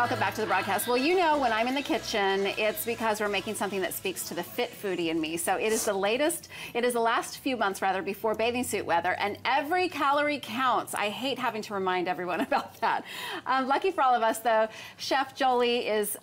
Welcome back to the broadcast. Well, you know, when I'm in the kitchen, it's because we're making something that speaks to the fit foodie in me. So it is the last few months rather before bathing suit weather, and every calorie counts. I hate having to remind everyone about that. Lucky for all of us though, Chef Jolie is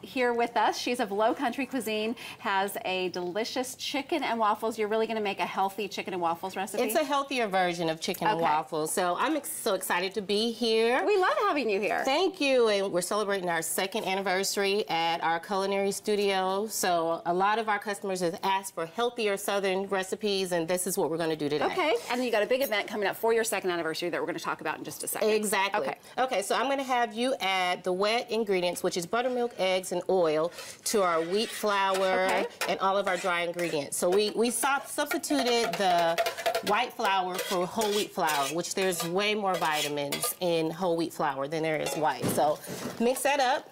here with us. She's of Low Country Cuisine, has a delicious chicken and waffles. You're really gonna make a healthy chicken and waffles recipe? It's a healthier version of chicken and waffles. So I'm so excited to be here. We love having you here. Thank you. And we're celebrating our 2nd anniversary at our culinary studio. So a lot of our customers have asked for healthier Southern recipes, and this is what we're going to do today. Okay. And you got a big event coming up for your 2nd anniversary that we're going to talk about in just a second. Exactly. Okay, so I'm going to have you add the wet ingredients, which is buttermilk, eggs, and oil, to our wheat flour and all of our dry ingredients. So we substituted the white flour for whole wheat flour, which there's way more vitamins in whole wheat flour than there is white. So mix that up.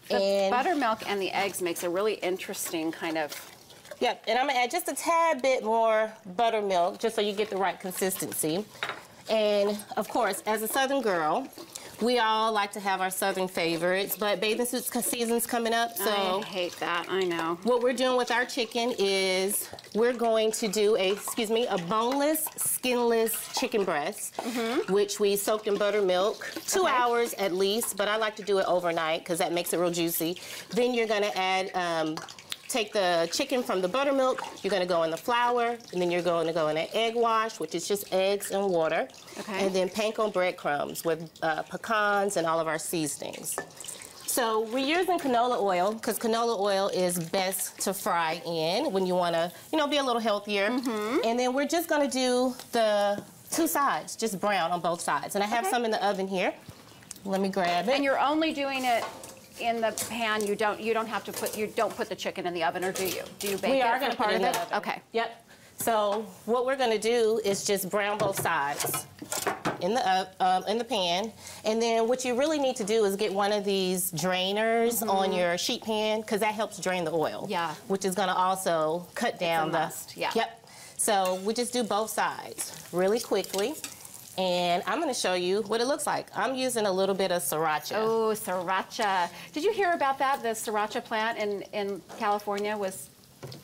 The buttermilk and the eggs makes a really interesting kind of... Yep, and I'm gonna add just a tad bit more buttermilk just so you get the right consistency. And of course, as a Southern girl, we all like to have our Southern favorites, but bathing suit season's coming up, so... I hate that, I know. What we're doing with our chicken is we're going to do a boneless, skinless chicken breast, which we soaked in buttermilk, 2 hours at least, but I like to do it overnight because that makes it real juicy. Then you're gonna add, take the chicken from the buttermilk, you're gonna go in the flour, and then you're going to go in an egg wash, which is just eggs and water, and then panko breadcrumbs with pecans and all of our seasonings. So we're using canola oil because canola oil is best to fry in when you want to, you know, be a little healthier. And then we're just going to do the 2 sides, just brown on both sides. And I have some in the oven here. Let me grab it. And you're only doing it in the pan. You don't have to put put the chicken in the oven, or do you? Do you bake it? We are going to put it in the oven. Okay. Yep. So what we're going to do is just brown both sides in the pan, and then what you really need to do is get one of these drainers on your sheet pan, because that helps drain the oil. Yeah. Which is going to also cut down Yep. So we just do both sides really quickly. And I'm going to show you what it looks like. I'm using a little bit of sriracha. Oh, sriracha. Did you hear about that? The sriracha plant in California was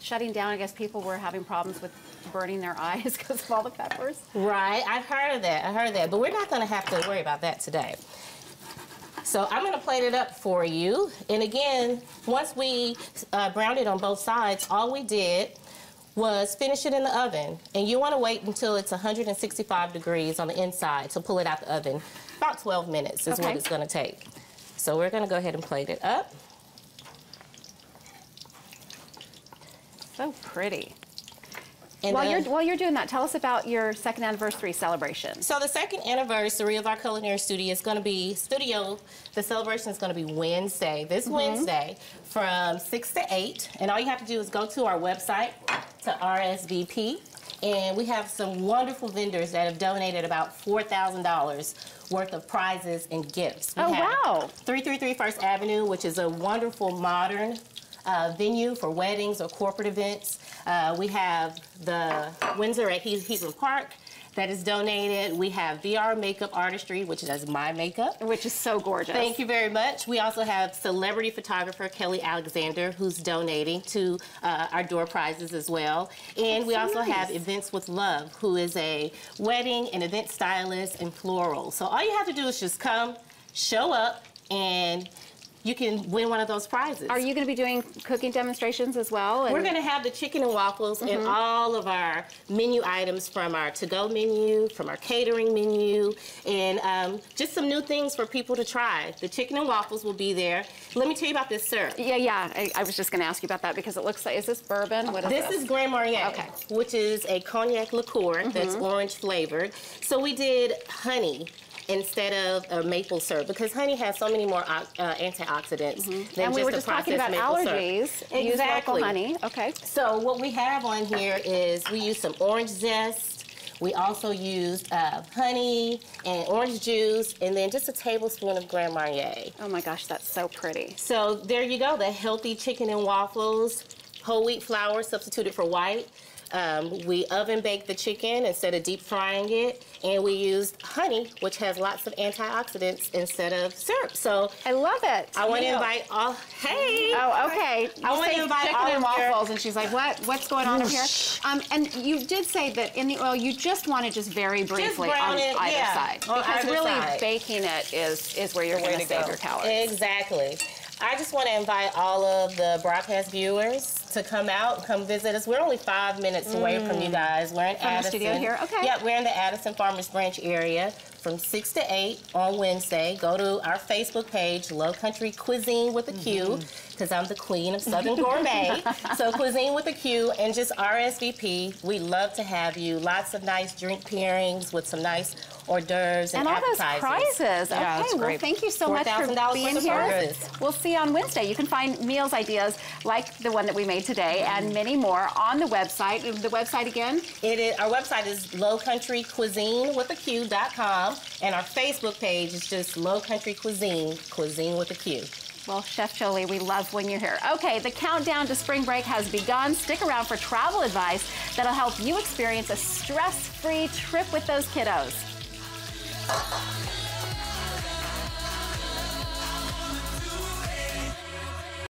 shutting down. I guess people were having problems with burning their eyes because of all the peppers. Right. I've heard of that. But we're not going to have to worry about that today. So I'm going to plate it up for you. And again, once we browned it on both sides, all we did was finish it in the oven. And you want to wait until it's 165 degrees on the inside to pull it out the oven. About 12 minutes is what it's going to take. So we're going to go ahead and plate it up. So pretty. And while you're doing that, tell us about your 2nd anniversary celebration. So the 2nd anniversary of our culinary studio is going to be the celebration is going to be Wednesday, this Wednesday, from 6 to 8. And all you have to do is go to our website to RSVP. And we have some wonderful vendors that have donated about $4,000 worth of prizes and gifts. We have 333 First Avenue, which is a wonderful modern venue for weddings or corporate events. We have the Windsor at Heathen Park that is donated. We have VR Makeup Artistry, which does my makeup. Which is so gorgeous. Thank you very much. We also have celebrity photographer Kelly Alexander, who's donating to our door prizes as well. And we also have Events with Love, who is a wedding and event stylist and floral. So all you have to do is just come, show up, and you can win one of those prizes. Are you going to be doing cooking demonstrations as well? We're going to have the chicken and waffles and all of our menu items from our to-go menu, from our catering menu, and just some new things for people to try. The chicken and waffles will be there. Let me tell you about this syrup. Yeah. I was just going to ask you about that because it looks like, is this bourbon? What is this? This is Grand Marnier, which is a cognac liqueur that's orange flavored. So we did honey instead of a maple syrup, because honey has so many more antioxidants than and we were just talking about allergies. Use local honey. Okay. So what we have on here is we use some orange zest. We also used honey and orange juice, and then just a tablespoon of Grand Marnier. Oh my gosh, that's so pretty. So there you go, the healthy chicken and waffles, whole wheat flour substituted for white. We oven bake the chicken instead of deep frying it, and we used honey, which has lots of antioxidants instead of syrup. So I love it. I want to invite all. Hey. Oh, okay. I want to invite chicken all and of your- waffles, and she's like, "What? What's going on over here?" And you did say that in the oil, you just want to just very briefly brown on it, either yeah, side, on because either really side. baking it is where you're going to save your calories. Exactly. I just want to invite all of the broadcast viewers to come out, come visit us. We're only 5 minutes away from you guys. We're in From Addison. the studio here? Okay. Yeah, we're in the Addison Farmers Branch area from 6 to 8 on Wednesday. Go to our Facebook page, Low Country Cuisine with a Q, because I'm the queen of Southern Gourmet. So Cuisine with a Q, and just RSVP. We love to have you. Lots of nice drink pairings with some nice hors d'oeuvres and all those appetizers. prizes. Yeah, it's Okay, well, great. thank you so much for $4,000 being worth of here. prizes. We'll see you on Wednesday. You can find meals ideas like the one that we made today and many more on the website. The website again? Our website is lowcountrycuisinewithaQ.com, and our Facebook page is just Low Country Cuisine, Cuisine with a Q. Well, Chef Jolie, we love when you're here. Okay, the countdown to spring break has begun. Stick around for travel advice that'll help you experience a stress-free trip with those kiddos.